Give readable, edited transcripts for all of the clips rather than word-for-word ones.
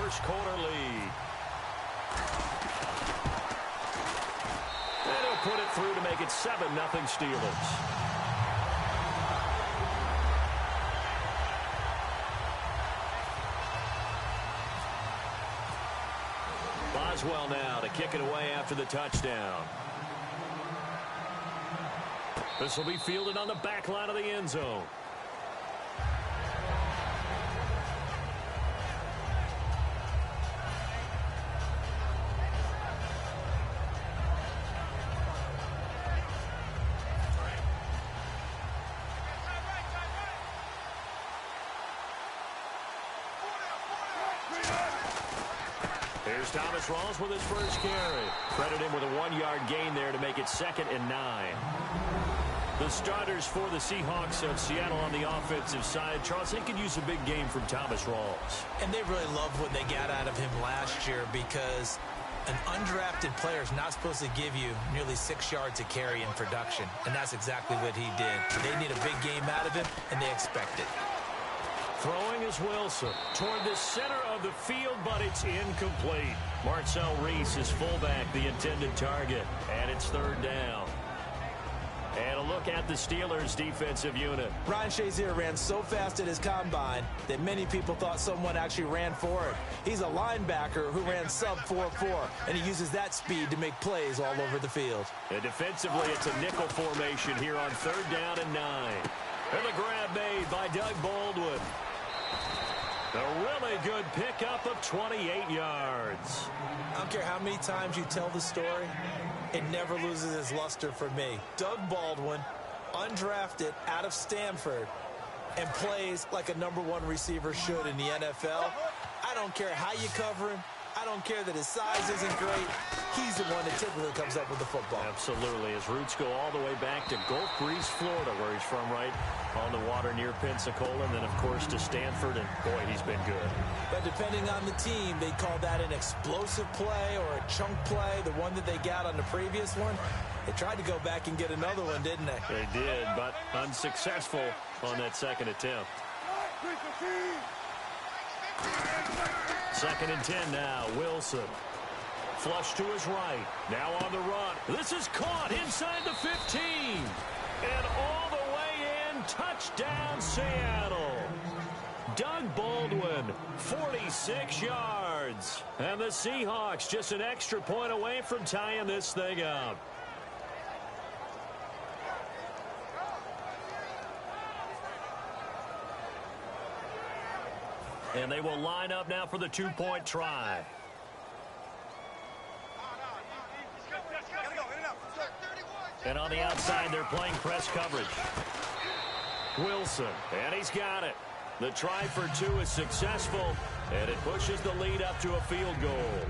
first quarter lead. And he'll put it through to make it 7-0 Steelers. Boswell now to kick it away after the touchdown. This will be fielded on the back line of the end zone. Here's Thomas Rawls with his first carry. Credit him with a 1-yard gain there to make it 2nd and 9. The starters for the Seahawks of Seattle on the offensive side. Charles, they could use a big game from Thomas Rawls. And they really loved what they got out of him last year because an undrafted player is not supposed to give you nearly 6 yards a carry in production. And that's exactly what he did. They need a big game out of him, and they expect it. Throwing is Wilson toward the center of the field, but it's incomplete. Marcel Reese is fullback, the intended target, and it's 3rd down. And a look at the Steelers' defensive unit. Ryan Shazier ran so fast at his combine that many people thought someone actually ran for him. He's a linebacker who ran sub 4.4, and he uses that speed to make plays all over the field. And defensively, it's a nickel formation here on 3rd down and 9. And the grab made by Doug Baldwin. A really good pickup of 28 yards. I don't care how many times you tell the story, it never loses its luster for me. Doug Baldwin, undrafted out of Stanford, and plays like a #1 receiver should in the NFL. I don't care how you cover him. I don't care that his size isn't great. He's the one that typically comes up with the football. Absolutely. His roots go all the way back to Gulf Breeze, Florida, where he's from, right on the water near Pensacola, and then, of course, to Stanford, and, boy, he's been good. But depending on the team, they call that an explosive play or a chunk play, the one that they got on the previous one. They tried to go back and get another one, didn't they? They did, but unsuccessful on that second attempt. 2nd and 10 now. Wilson. Flush to his right. Now on the run. This is caught inside the 15. And all the way in. Touchdown, Seattle. Doug Baldwin, 46 yards. And the Seahawks just an extra point away from tying this thing up. And they will line up now for the 2-point try. And on the outside, they're playing press coverage. Wilson, and he's got it. The try for 2 is successful, and it pushes the lead up to a field goal.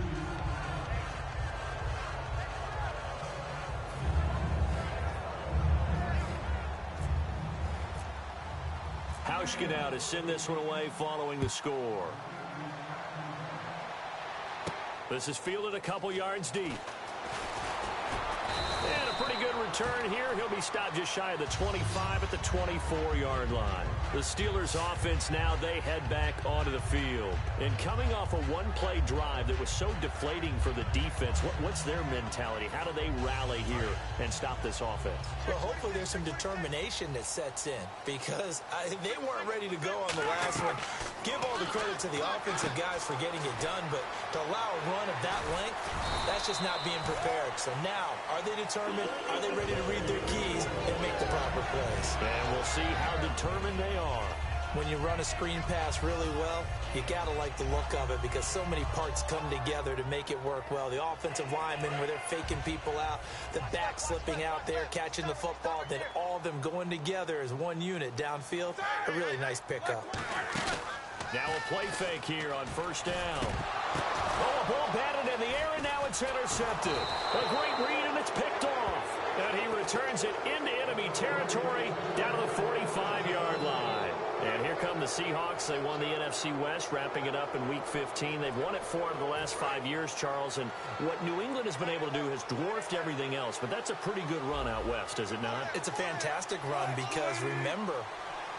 Hauschka now to send this one away following the score. This is fielded a couple yards deep. And a pretty good return here. He'll be stopped just shy of the 25 at the 24-yard line. The Steelers offense now, they head back onto the field. And coming off a one-play drive that was so deflating for the defense, what's their mentality? How do they rally here and stop this offense? Well, hopefully there's some determination that sets in because they weren't ready to go on the last one. Give all the credit to the offensive guys for getting it done, but to allow a run of that length, that's just not being prepared. So now, are they determined? Are they ready to read their keys and make the proper plays? And we'll see how determined they are. When you run a screen pass really well, you got to like the look of it because so many parts come together to make it work well. The offensive linemen where they're faking people out, the back slipping out there, catching the football, then all of them going together as one unit downfield. A really nice pickup. Now a play fake here on 1st down. Oh, a ball batted in the air, and now it's intercepted. A great read, and it's picked off. And he returns it into enemy territory down to the 45-yard line. And here come the Seahawks. They won the NFC West, wrapping it up in Week 15. They've won it 4 out of the last 5 years, Charles. And what New England has been able to do has dwarfed everything else. But that's a pretty good run out west, is it not? It's a fantastic run because, remember,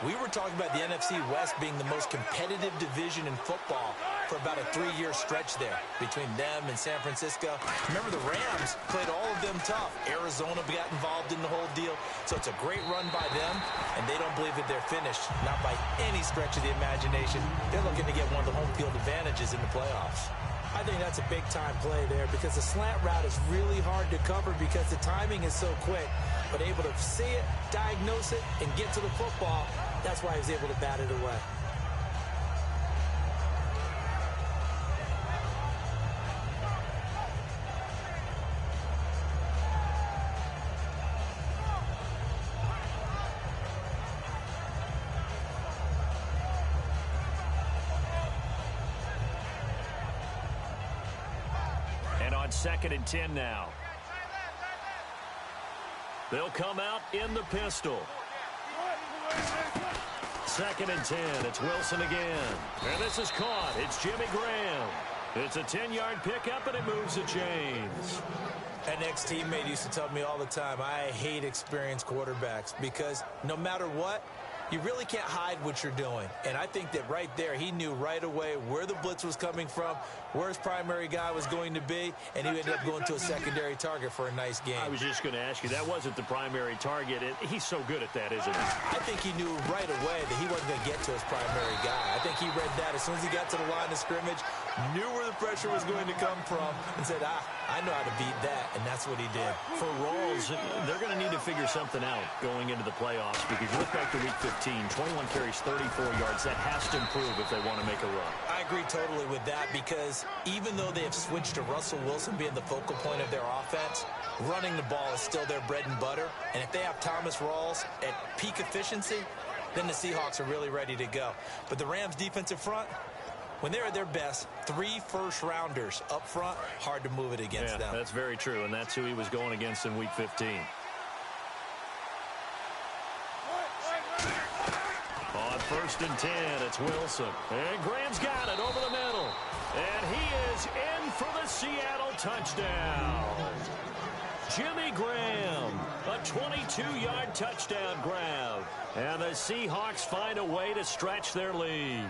We were talking about the NFC West being the most competitive division in football for about a 3-year stretch there between them and San Francisco. Remember, the Rams played all of them tough. Arizona got involved in the whole deal. So it's a great run by them, and they don't believe that they're finished, not by any stretch of the imagination. They're looking to get one of the home field advantages in the playoffs. I think that's a big-time play there because the slant route is really hard to cover because the timing is so quick. But able to see it, diagnose it, and get to the football, that's why he was able to bat it away. And on 2nd and 10 now. They'll come out in the pistol. 2nd and 10. It's Wilson again. And this is caught. It's Jimmy Graham. It's a 10-yard pickup, and it moves the chains. An ex-teammate used to tell me all the time, I hate experienced quarterbacks because no matter what, you really can't hide what you're doing. And I think that right there, he knew right away where the blitz was coming from, where his primary guy was going to be, and he ended up going to a secondary target for a nice game. I was just going to ask you, that wasn't the primary target. He's so good at that, isn't he? I think he knew right away that he wasn't going to get to his primary guy. I think he read that as soon as he got to the line of scrimmage, knew where the pressure was going to come from, and said, I know how to beat that, and that's what he did. For Rawls, they're going to need to figure something out going into the playoffs because you look back to Week 15, 21 carries, 34 yards. That has to improve if they want to make a run. I agree totally with that because even though they have switched to Russell Wilson being the focal point of their offense, running the ball is still their bread and butter. And if they have Thomas Rawls at peak efficiency, then the Seahawks are really ready to go. But the Rams' defensive front, when they're at their best, 3 first-rounders up front, hard to move it against them. That's very true, and that's who he was going against in Week 15. On 1st and 10, it's Wilson. And Graham's got it over the middle. And he is in for the Seattle touchdown. Jimmy Graham, a 22-yard touchdown grab. And the Seahawks find a way to stretch their lead.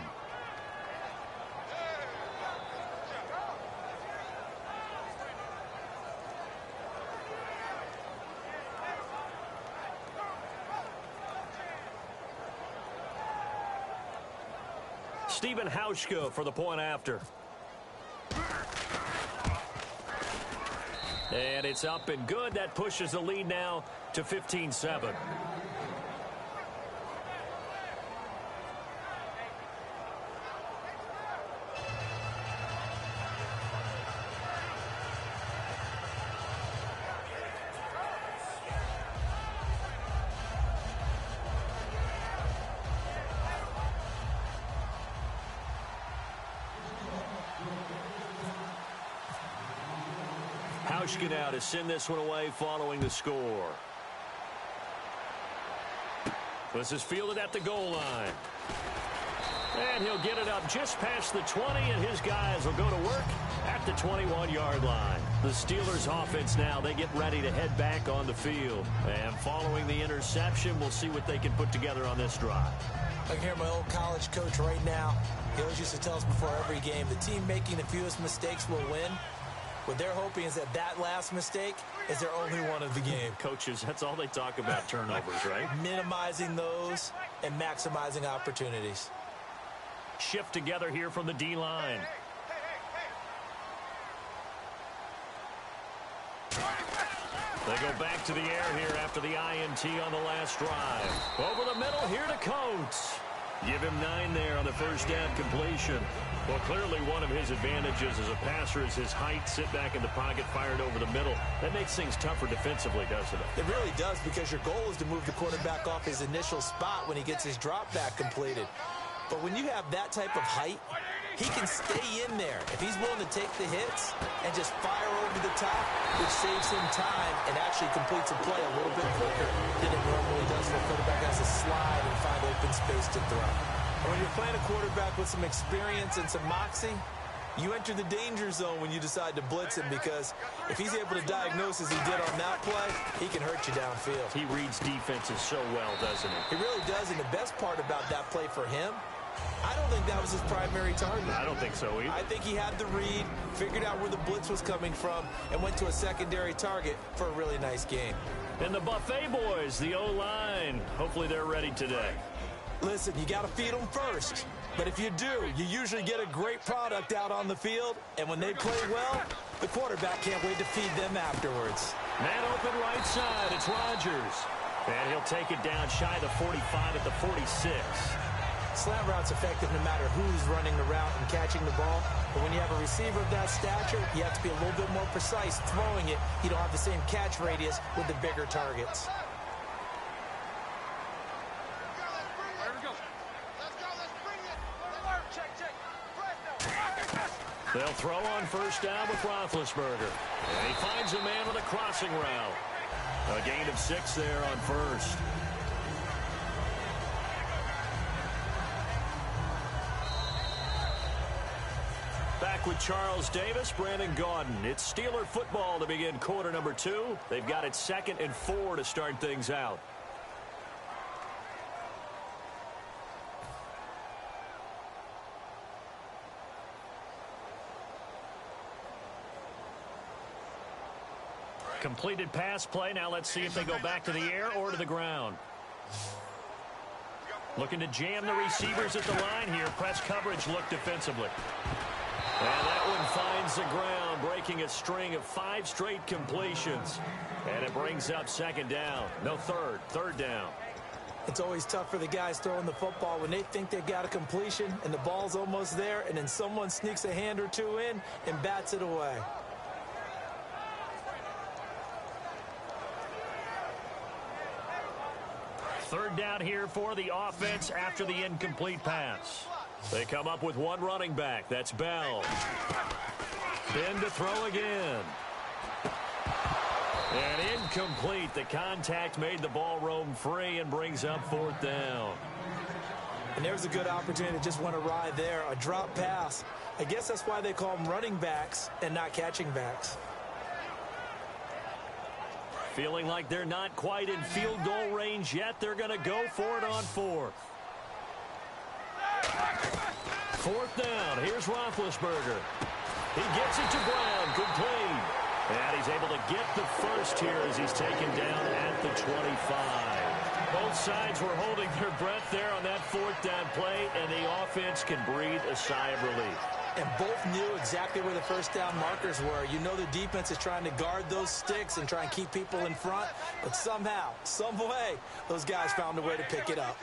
Stephen Hauschka for the point after. And it's up and good. That pushes the lead now to 15-7. Hauschka now to send this one away following the score. This is fielded at the goal line. And he'll get it up just past the 20, and his guys will go to work at the 21-yard line. The Steelers' offense now, they get ready to head back on the field. And following the interception, we'll see what they can put together on this drive. I can hear my old college coach right now. He always used to tell us before every game, the team making the fewest mistakes will win. What they're hoping is that last mistake is their only one of the game. Coaches, that's all they talk about, turnovers, right? Minimizing those and maximizing opportunities. Shift together here from the D-line. They go back to the air here after the INT on the last drive. Over the middle here to Coates. Give him 9 there on the first down completion. Well, clearly one of his advantages as a passer is his height, sit back in the pocket, fired over the middle. That makes things tougher defensively, doesn't it? It really does, because your goal is to move the quarterback off his initial spot when he gets his drop back completed. But when you have that type of height, he can stay in there if he's willing to take the hits and just fire over the top, which saves him time and actually completes a play a little bit quicker than it normally does when a quarterback has to slide and find open space to throw. And when you're playing a quarterback with some experience and some moxie, You enter the danger zone when you decide to blitz him, because if he's able to diagnose as he did on that play, he can hurt you downfield. He reads defenses so well, doesn't he? He really does, and the best part about that play for him, I don't think that was his primary target. I don't think so either. I think he had the read, figured out where the blitz was coming from, and went to a secondary target for a really nice game. And the Buffet boys, the O-line, hopefully they're ready today. Listen, you got to feed them first. But if you do, you usually get a great product out on the field, and when they play well, the quarterback can't wait to feed them afterwards. Man open right side, it's Rodgers. And he'll take it down shy of the 45 at the 46. Slant route's effective no matter who's running the route and catching the ball. But when you have a receiver of that stature, you have to be a little bit more precise throwing it. You don't have the same catch radius with the bigger targets. They'll throw on first down with Roethlisberger. And he finds a man with a crossing route. A gain of 6 there on first. Back with Charles Davis, Brandon Gaudin. It's Steeler football to begin quarter number 2. They've got it 2nd and 4 to start things out. Completed pass play. Now let's see if they go back to the air or to the ground. Looking to jam the receivers at the line here. Press coverage look defensively. And that one finds the ground, breaking a string of 5 straight completions. And it brings up 2nd down. No, third down. It's always tough for the guys throwing the football when they think they've got a completion and the ball's almost there, and then someone sneaks a hand or two in and bats it away. Third down here for the offense after the incomplete pass. They come up with one running back. That's Bell. Ben to throw again. And incomplete. The contact made the ball roam free and brings up 4th down. And there's a good opportunity that just went awry there. A drop pass. I guess that's why they call them running backs and not catching backs. Feeling like they're not quite in field goal range yet. They're going to go for it on 4th. 4th down. Here's Roethlisberger. He gets it to Brown. Complete. And he's able to get the first here as he's taken down at the 25. Both sides were holding their breath there on that 4th down play, and the offense can breathe a sigh of relief. And both knew exactly where the first down markers were. You know the defense is trying to guard those sticks and try and keep people in front. But somehow, some way, those guys found a way to pick it up.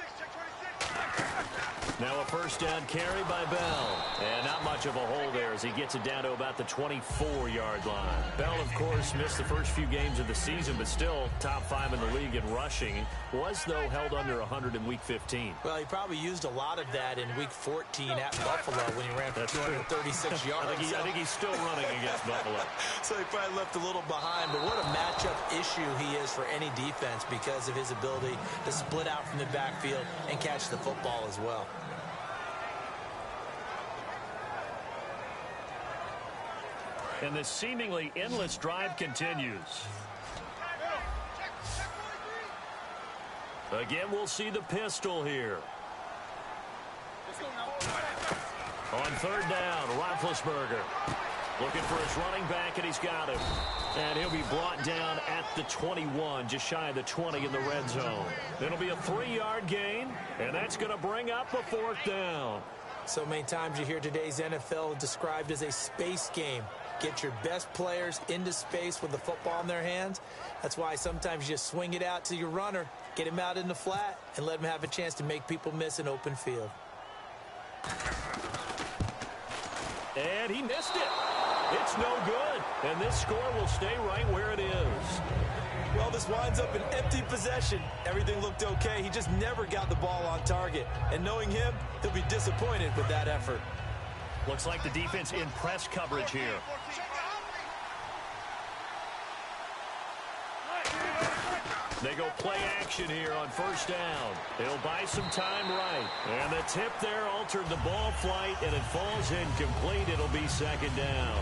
Now a first down carry by Bell. And not much of a hole there as he gets it down to about the 24-yard line. Bell, of course, missed the first few games of the season, but still top 5 in the league in rushing. Was, though, held under 100 in Week 15. Well, he probably used a lot of that in Week 14 at Buffalo when he ran for 236 yards. I think he's still running against Buffalo. So he probably left a little behind. But what a matchup issue he is for any defense because of his ability to split out from the backfield and catch the football as well. And this seemingly endless drive continues. Again, we'll see the pistol here. On 3rd down, Roethlisberger looking for his running back, and he's got him. And he'll be brought down at the 21, just shy of the 20 in the red zone. It'll be a 3-yard gain, and that's going to bring up a 4th down. So many times you hear today's NFL described as a space game. Get your best players into space with the football in their hands. That's why sometimes you just swing it out to your runner, get him out in the flat, and let him have a chance to make people miss an open field. And he missed it. It's no good. And this score will stay right where it is. Well, this winds up an empty possession. Everything looked okay. He just never got the ball on target. And knowing him, he'll be disappointed with that effort. Looks like the defense in press coverage here. They go play action here on first down. They'll buy some time right. And the tip there altered the ball flight, and it falls incomplete. It'll be second down.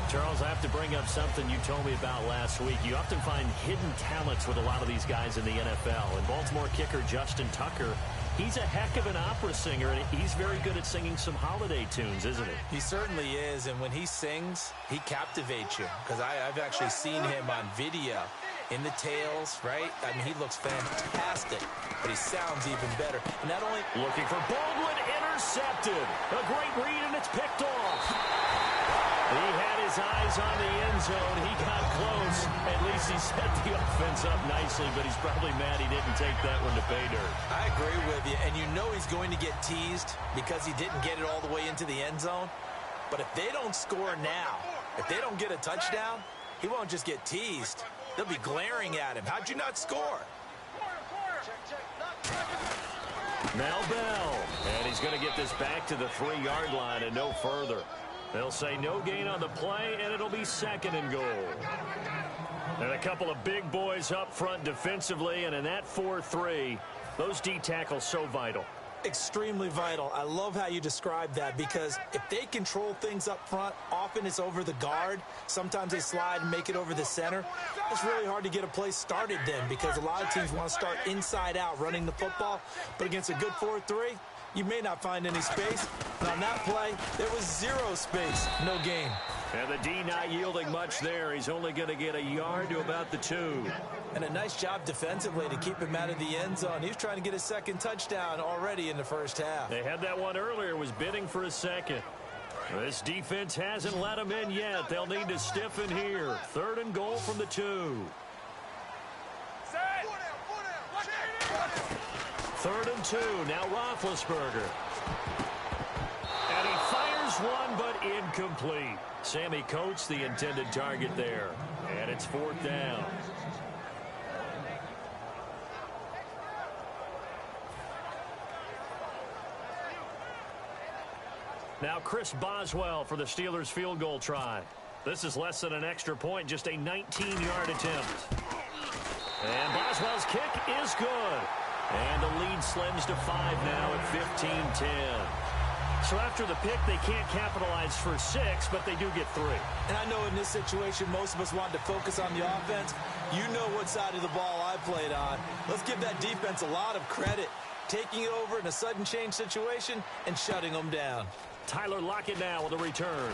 Charles, I have to bring up something you told me about last week. You often find hidden talents with a lot of these guys in the NFL. And Baltimore kicker Justin Tucker, he's a heck of an opera singer, and he's very good at singing some holiday tunes, isn't he? He certainly is, and when he sings, he captivates you. Because I've actually seen him on video in the tails, right? I mean, he looks fantastic, but he sounds even better. And not only... Looking for Baldwin, intercepted. A great read, and it's picked off. He had his eyes on the end zone. He got close. At least he set the offense up nicely, but he's probably mad he didn't take that one to pay dirt. I agree with you, and you know he's going to get teased because he didn't get it all the way into the end zone. But if they don't score now, if they don't get a touchdown, he won't just get teased. They'll be glaring at him. How'd you not score? Now Bell, and he's going to get this back to the 3-yard line and no further. They'll say no gain on the play, and it'll be second and goal. And a couple of big boys up front defensively, and in that 4-3, those D tackles so vital. Extremely vital. I love how you describe that because if they control things up front, often it's over the guard. Sometimes they slide and make it over the center. It's really hard to get a play started then because a lot of teams want to start inside out running the football. But against a good 4-3, you may not find any space. And on that play, there was zero space. No gain. And the D not yielding much there. He's only going to get a yard to about the 2. And a nice job defensively to keep him out of the end zone. He was trying to get his second touchdown already in the first half. They had that one earlier, was bidding for a second. This defense hasn't let him in yet. They'll need to stiffen here. 3rd and goal from the 2. 3rd and 2. Now Roethlisberger. And he fires one, but incomplete. Sammy Coates, the intended target there. And it's 4th down. Now Chris Boswell for the Steelers field goal try. This is less than an extra point, just a 19-yard attempt. And Boswell's kick is good. And the lead slims to 5 now at 15-10. So after the pick, they can't capitalize for 6, but they do get 3. And I know in this situation, most of us want to focus on the offense. You know what side of the ball I played on. Let's give that defense a lot of credit. Taking it over in a sudden change situation and shutting them down. Tyler Lockett now with a return.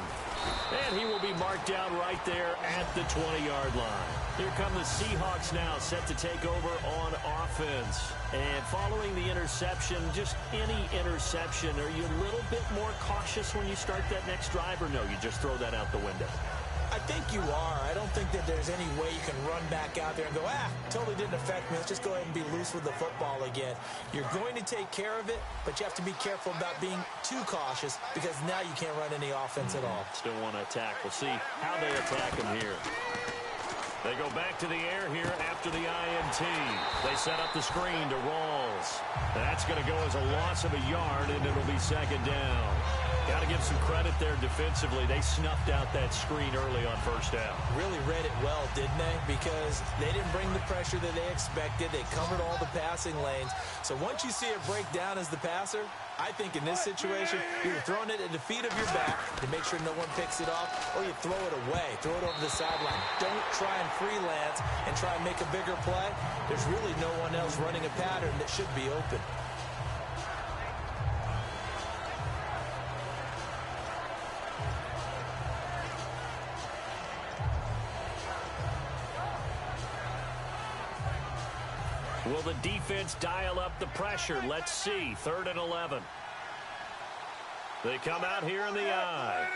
And he will be marked down right there at the 20-yard line. Here come the Seahawks now, set to take over on offense. And following the interception, just any interception, are you a little bit more cautious when you start that next drive, or no, you just throw that out the window? I think you are. I don't think that there's any way you can run back out there and go, totally didn't affect me. Let's just go ahead and be loose with the football again. You're going to take care of it, but you have to be careful about being too cautious because now you can't run any offense at all. Still want to attack. We'll see how they attack him here. They go back to the air here after the INT. They set up the screen to Rawls. That's going to go as a loss of a yard, and it'll be second down. Got to give some credit there defensively. They snuffed out that screen early on first down. Really read it well, didn't they? Because they didn't bring the pressure that they expected. They covered all the passing lanes. So once you see it break down as the passer, I think in this situation, you're throwing it at the feet of your back to make sure no one picks it off, or you throw it away, throw it over the sideline. Don't try and freelance and try and make a bigger play. There's really no one else running a pattern that should be open. Will the defense dial up the pressure? Let's see. 3rd and 11. They come out here in the I.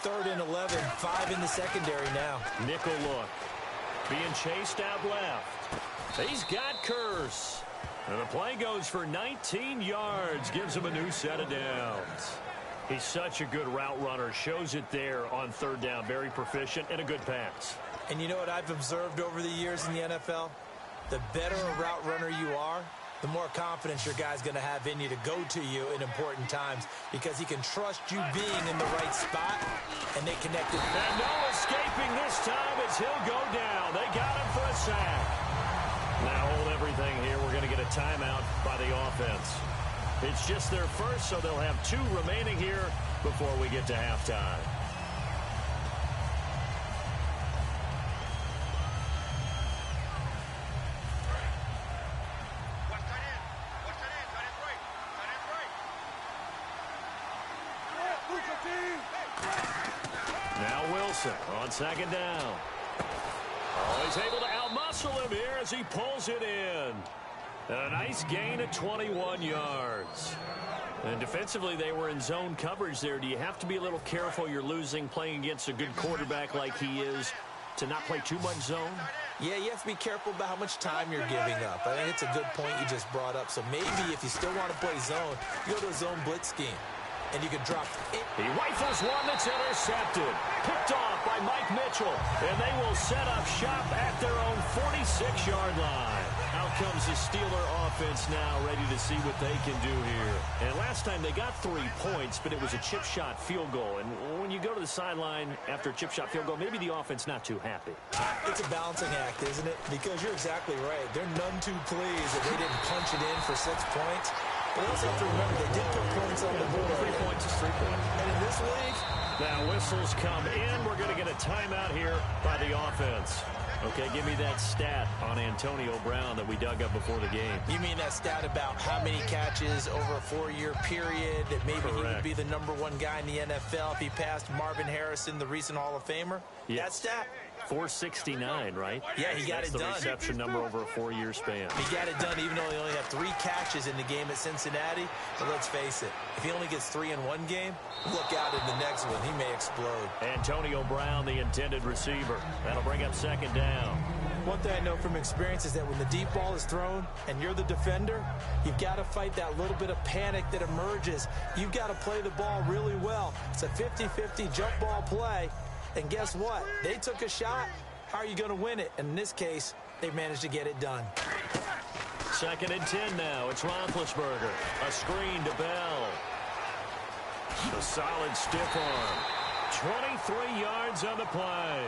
Third and 11, 5 in the secondary now. Nickel look. Being chased out left. He's got Curse. And the play goes for 19 yards. Gives him a new set of downs. He's such a good route runner. Shows it there on 3rd down. Very proficient and a good pass. And you know what I've observed over the years in the NFL? the better a route runner you are, the more confidence your guy's going to have in you to go to you in important times because he can trust you being in the right spot, and they connected. And no escaping this time as he'll go down. They got him for a sack. Now hold everything here. We're going to get a timeout by the offense. It's just their first, so they'll have 2 remaining here before we get to halftime. Now Wilson on second down. Oh, he's able to outmuscle him here as he pulls it in. And a nice gain of 21 yards. And defensively, they were in zone coverage there. Do you have to be a little careful you're losing playing against a good quarterback like he is to not play too much zone? Yeah, you have to be careful about how much time you're giving up. I think it's a good point you just brought up. So maybe if you still want to play zone, you go to a zone blitz scheme. And you can drop it. He rifles one that's intercepted. Picked off by Mike Mitchell. And they will set up shop at their own 46-yard line. Out comes the Steeler offense now, ready to see what they can do here. And last time they got 3 points, but it was a chip shot field goal. And when you go to the sideline after a chip shot field goal, maybe the offense not too happy. It's a balancing act, isn't it? Because you're exactly right. They're none too pleased that they didn't punch it in for 6 points. But also have to remember, they did put points on the board. 3 points is 3 points. And in this league, now whistles come in. We're going to get a timeout here by the offense. Okay, give me that stat on Antonio Brown that we dug up before the game. You mean that stat about how many catches over a 4-year period, that maybe he would be the #1 guy in the NFL if he passed Marvin Harrison, the recent Hall of Famer? Yes. That stat? 469, right? Yeah, he got it done. That's the reception number over a 4-year span. He got it done even though he only had 3 catches in the game at Cincinnati. But let's face it, if he only gets 3 in one game, look out in the next one. He may explode. Antonio Brown, the intended receiver. That'll bring up second down. One thing I know from experience is that when the deep ball is thrown and you're the defender, you've got to fight that little bit of panic that emerges. You've got to play the ball really well. It's a 50-50 jump ball play. And guess what? They took a shot. How are you going to win it? And in this case, they managed to get it done. Second and 10 now. It's Roethlisberger. A screen to Bell. A solid stiff arm. 23 yards on the play.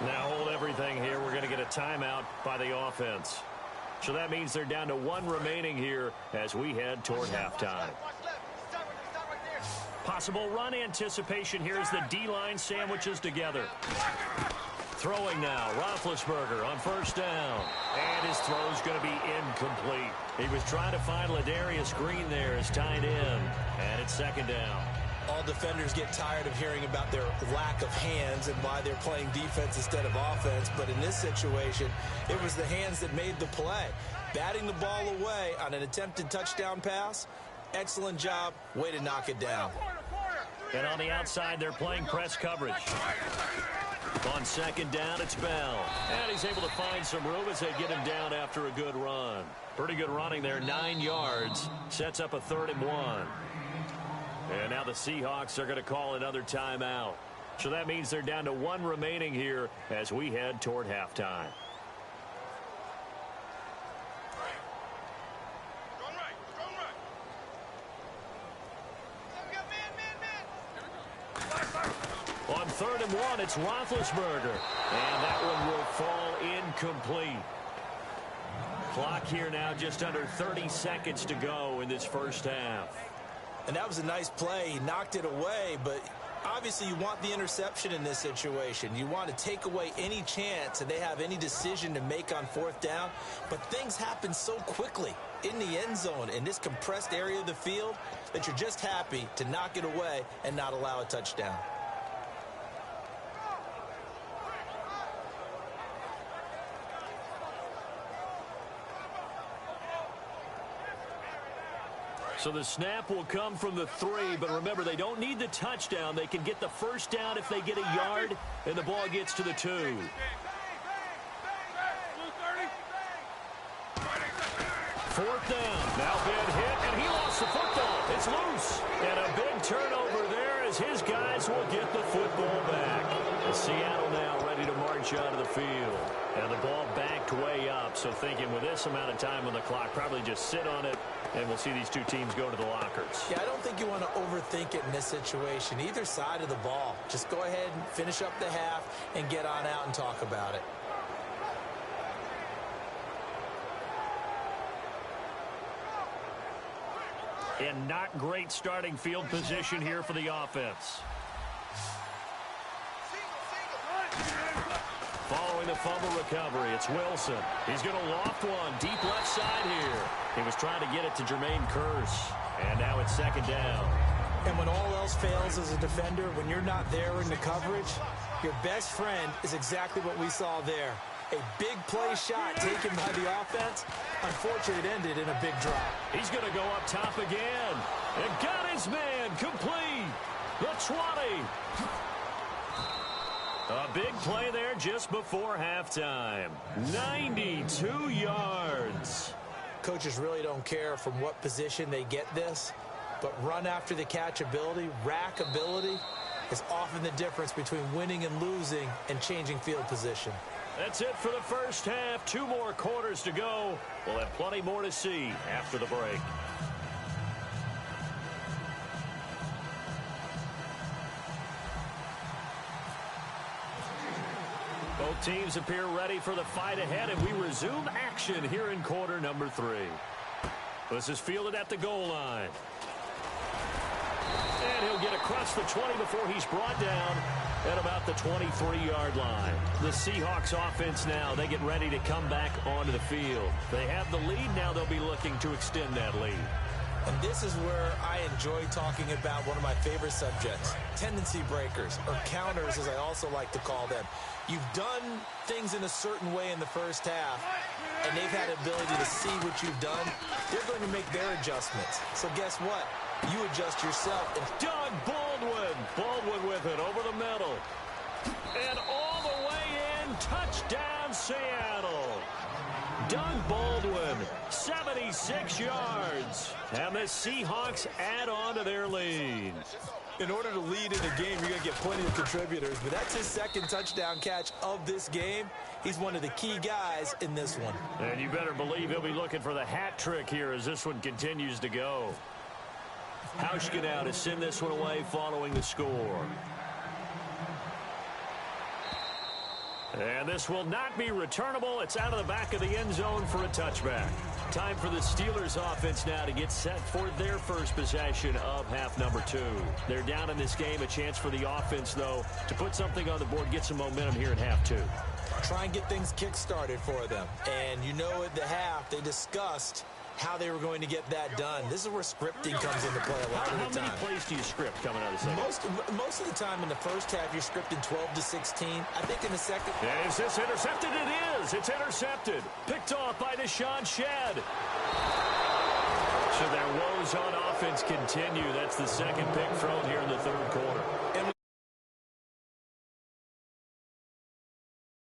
Now hold everything here. We're going to get a timeout by the offense. So that means they're down to 1 remaining here as we head toward halftime. Possible run anticipation here as the D-line sandwiches together. Throwing now, Roethlisberger on first down. And his throw's going to be incomplete. He was trying to find Ladarius Green there as tight end. And it's second down. All defenders get tired of hearing about their lack of hands and why they're playing defense instead of offense. But in this situation, it was the hands that made the play. Batting the ball away on an attempted touchdown pass. Excellent job. Way to knock it down. And on the outside, they're playing press coverage. On second down, it's Bell. And he's able to find some room as they get him down after a good run. Pretty good running there, 9 yards. Sets up a 3rd and 1. And now the Seahawks are going to call another timeout. So that means they're down to 1 remaining here as we head toward halftime. On 3rd and 1, it's Roethlisberger. And that one will fall incomplete. Clock here now just under 30 seconds to go in this first half. And that was a nice play. He knocked it away, but obviously you want the interception in this situation. You want to take away any chance that they have any decision to make on 4th down. But things happen so quickly in the end zone in this compressed area of the field that you're just happy to knock it away and not allow a touchdown. So the snap will come from the 3, but remember, they don't need the touchdown. They can get the first down if they get a yard, and the ball gets to the 2. 4th down. Now big hit, and he lost the football. It's loose. And a big turnover there as his guys will get the football back. Seattle now ready to march march onto the field. And the ball backed way up, so thinking with this amount of time on the clock, probably just sit on it, and we'll see these two teams go to the lockers. Yeah, I don't think you want to overthink it in this situation. Either side of the ball. Just go ahead and finish up the half and get on out and talk about it. And not great starting field position here for the offense. Following the fumble recovery, it's Wilson. He's going to loft one deep left side here. He was trying to get it to Jermaine Kearse. And now it's second down. And when all else fails as a defender, when you're not there in the coverage, your best friend is exactly what we saw there. A big play shot taken by the offense. Unfortunately, it ended in a big drop. He's going to go up top again. And got his man complete. The 20. A big play there just before halftime. 92 yards. Coaches really don't care from what position they get this, but run after the catch ability, rack ability, is often the difference between winning and losing and changing field position. That's it for the first half. 2 more quarters to go. We'll have plenty more to see after the break. Both teams appear ready for the fight ahead, and we resume action here in quarter number 3. This is fielded at the goal line. And he'll get across the 20 before he's brought down at about the 23-yard line. The Seahawks offense now, they get ready to come back onto the field. They have the lead. Now they'll be looking to extend that lead. And this is where I enjoy talking about one of my favorite subjects, tendency breakers, or counters as I also like to call them. You've done things in a certain way in the first half, and they've had the ability to see what you've done. They're going to make their adjustments. So guess what? You adjust yourself. And Doug Baldwin. Baldwin with it over the middle. And all the way in. Touchdown, Seattle. Doug Baldwin, 76 yards. And the Seahawks add on to their lead. In order to lead in a game, you're going to get plenty of contributors, but that's his second touchdown catch of this game. He's one of the key guys in this one. And you better believe he'll be looking for the hat trick here as this one continues to go. Hauschka now to send this one away following the score. And this will not be returnable. It's out of the back of the end zone for a touchback. Time for the Steelers offense now to get set for their first possession of half number 2. They're down in this game. A chance for the offense, though, to put something on the board, get some momentum here in half 2. Try and get things kick-started for them. And you know at the half, they discussed how they were going to get that done. This is where scripting comes into play a lot of the time. How many plays do you script coming out of the second? Most of the time in the first half, you're scripting 12 to 16. I think in the second... Is this intercepted? It is. It's intercepted. Picked off by Deshaun Shedd. So their woes on offense continue. That's the second pick thrown here in the third quarter. And